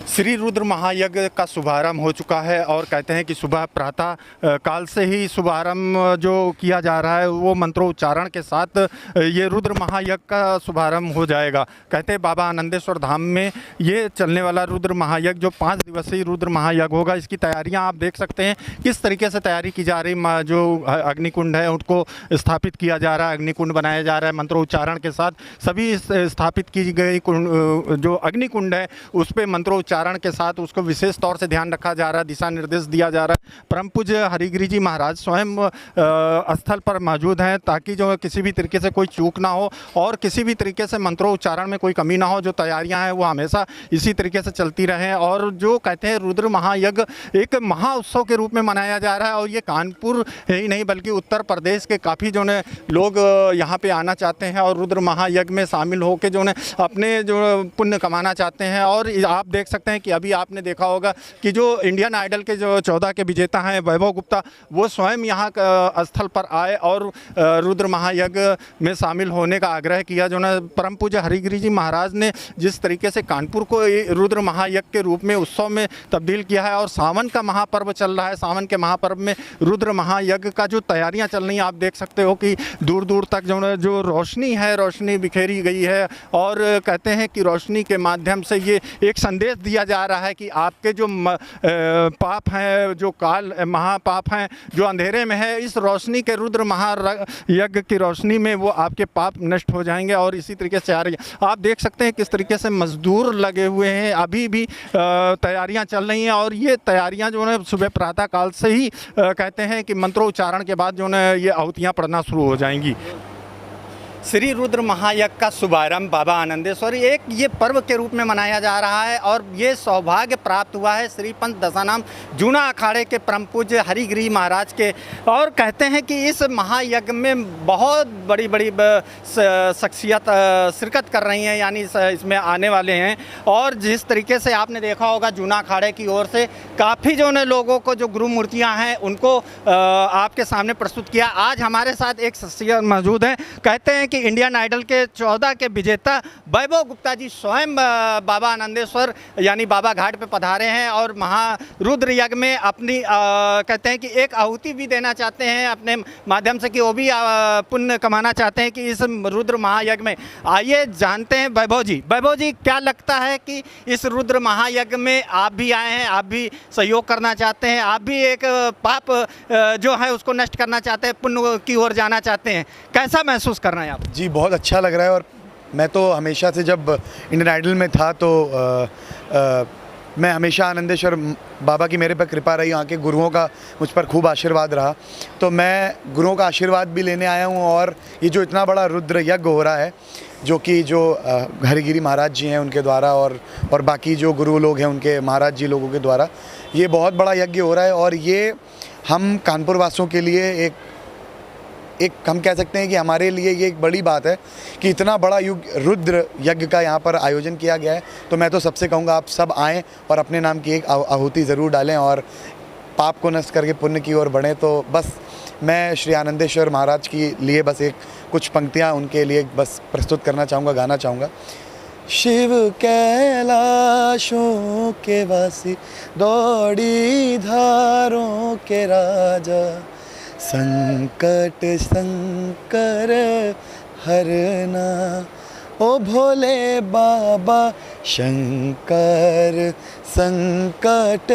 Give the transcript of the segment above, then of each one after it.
श्री रुद्र महायज्ञ का शुभारंभ हो चुका है और कहते हैं कि सुबह प्रातः काल से ही शुभारंभ जो किया जा रहा है वो मंत्रोच्चारण के साथ ये रुद्र महायज्ञ का शुभारंभ हो जाएगा। कहते हैं बाबा आनंदेश्वर धाम में ये चलने वाला रुद्र महायज्ञ जो 5 दिवसीय रुद्र महायज्ञ होगा, इसकी तैयारियां आप देख सकते हैं किस तरीके से तैयारी की जा रही। जो अग्निकुंड है उनको स्थापित किया जा रहा है, अग्निकुंड बनाया जा रहा है, मंत्रोच्चारण के साथ सभी स्थापित की गई जो अग्निकुंड है उस पर मंत्रोच्चारण के साथ उसको विशेष तौर से ध्यान रखा जा रहा है, दिशा निर्देश दिया जा रहा है। परम पूज्य हरिगिरी जी महाराज स्वयं स्थल पर मौजूद हैं ताकि जो किसी भी तरीके से कोई चूक ना हो और किसी भी तरीके से मंत्रोच्चारण में कोई कमी ना हो। जो तैयारियां हैं वो हमेशा इसी तरीके से चलती रहें और जो कहते हैं रुद्र महायज्ञ एक महाउत्सव के रूप में मनाया जा रहा है और ये कानपुर ही नहीं बल्कि उत्तर प्रदेश के काफ़ी जो है लोग यहाँ पे आना चाहते हैं और रुद्र महायज्ञ में शामिल होकर जो है अपने जो पुण्य कमाना चाहते हैं। और आप देख सकते हैं कि अभी आपने देखा होगा कि जो इंडियन आइडल के जो 14 के विजेता हैं वैभव गुप्ता, वो स्वयं यहाँ स्थल पर आए और रुद्र महायज्ञ में शामिल होने का आग्रह किया। जो ना परम पूज्य हरिगिरी जी महाराज ने जिस तरीके से कानपुर को रुद्र महायज्ञ के रूप में उत्सव में तब्दील किया है और सावन का महापर्व चल रहा है, सावन के महापर्व में रुद्र महायज्ञ का जो तैयारियाँ चल रही हैं आप देख सकते हो कि दूर दूर तक जो रोशनी है रोशनी बिखेरी गई है और कहते हैं कि रोशनी के माध्यम से ये एक संदेश दिया जा रहा है कि आपके जो पाप हैं, जो काल महापाप हैं, जो अंधेरे में है, इस रोशनी के रुद्र महायज्ञ की रोशनी में वो आपके पाप नष्ट हो जाएंगे। और इसी तरीके से आप देख सकते हैं किस तरीके से मजदूर लगे हुए हैं, अभी भी तैयारियां चल रही हैं और ये तैयारियां जो है सुबह प्रातः काल से ही कहते हैं कि मंत्रोच्चारण के बाद जो है ये आहुतियाँ पड़ना शुरू हो जाएंगी। श्री रुद्र महायज्ञ का शुभारंभ बाबा आनंदेश्वर एक ये पर्व के रूप में मनाया जा रहा है और ये सौभाग्य प्राप्त हुआ है श्री पंथ दशानाम जूना अखाड़े के परम पूज्य हरिगिरी महाराज के। और कहते हैं कि इस महायज्ञ में बहुत बड़ी बड़ी शख्सियत शिरकत कर रही हैं, यानी इसमें आने वाले हैं। और जिस तरीके से आपने देखा होगा जूना अखाड़े की ओर से काफ़ी जो है लोगों को जो गुरु मूर्तियाँ हैं उनको आपके सामने प्रस्तुत किया। आज हमारे साथ एक शख्सियत मौजूद है, कहते हैं कि इंडियन आइडल के 14 के विजेता वैभव गुप्ता जी स्वयं बाबा आनंदेश्वर यानी बाबा घाट पे पधारे हैं और महारुद्र यज्ञ में अपनी कहते हैं कि एक आहुति भी देना चाहते हैं अपने माध्यम से कि वो भी पुण्य कमाना चाहते हैं कि इस रुद्र महायज्ञ में। आइए जानते हैं वैभव जी क्या लगता है कि इस रुद्र महायज्ञ में आप भी आए हैं, आप भी सहयोग करना चाहते हैं, आप भी एक पाप जो है उसको नष्ट करना चाहते हैं, पुण्य की ओर जाना चाहते हैं, कैसा महसूस कर रहे हैं आप? जी बहुत अच्छा लग रहा है। और मैं तो हमेशा से जब इंडियन आइडल में था तो मैं हमेशा आनंदेश्वर बाबा की मेरे पर कृपा रही, यहाँ के गुरुओं का मुझ पर खूब आशीर्वाद रहा, तो मैं गुरुओं का आशीर्वाद भी लेने आया हूँ। और ये जो इतना बड़ा रुद्र यज्ञ हो रहा है जो कि जो हरिगिरी महाराज जी हैं उनके द्वारा और बाकी जो गुरु लोग हैं उनके महाराज जी लोगों के द्वारा ये बहुत बड़ा यज्ञ हो रहा है। और ये हम कानपुर वासियों के लिए एक हम कह सकते हैं कि हमारे लिए ये एक बड़ी बात है कि इतना बड़ा रुद्र यज्ञ का यहाँ पर आयोजन किया गया है। तो मैं तो सबसे कहूँगा आप सब आएँ और अपने नाम की एक आहुति ज़रूर डालें और पाप को नष्ट करके पुण्य की ओर बढ़ें। तो बस मैं श्री आनंदेश्वर महाराज के लिए बस एक कुछ पंक्तियाँ उनके लिए बस प्रस्तुत करना चाहूँगा, गाना चाहूँगा। शिव कैलाशों के वासी दौड़ी धारों के राजा, संकट संकर हरना ओ भोले बाबा शंकर, संकट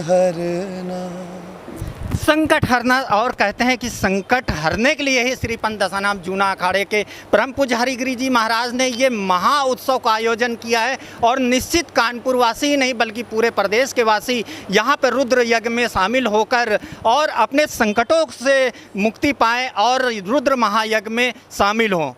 हरना। संकट हरना। और कहते हैं कि संकट हरने के लिए ही श्री पंथ दशानाम जूना अखाड़े के परम पूज्य हरिगिरी जी महाराज ने ये महा उत्सव का आयोजन किया है और निश्चित कानपुर वासी ही नहीं बल्कि पूरे प्रदेश के वासी यहाँ पर रुद्र यज्ञ में शामिल होकर और अपने संकटों से मुक्ति पाएं और रुद्र महायज्ञ में शामिल हों।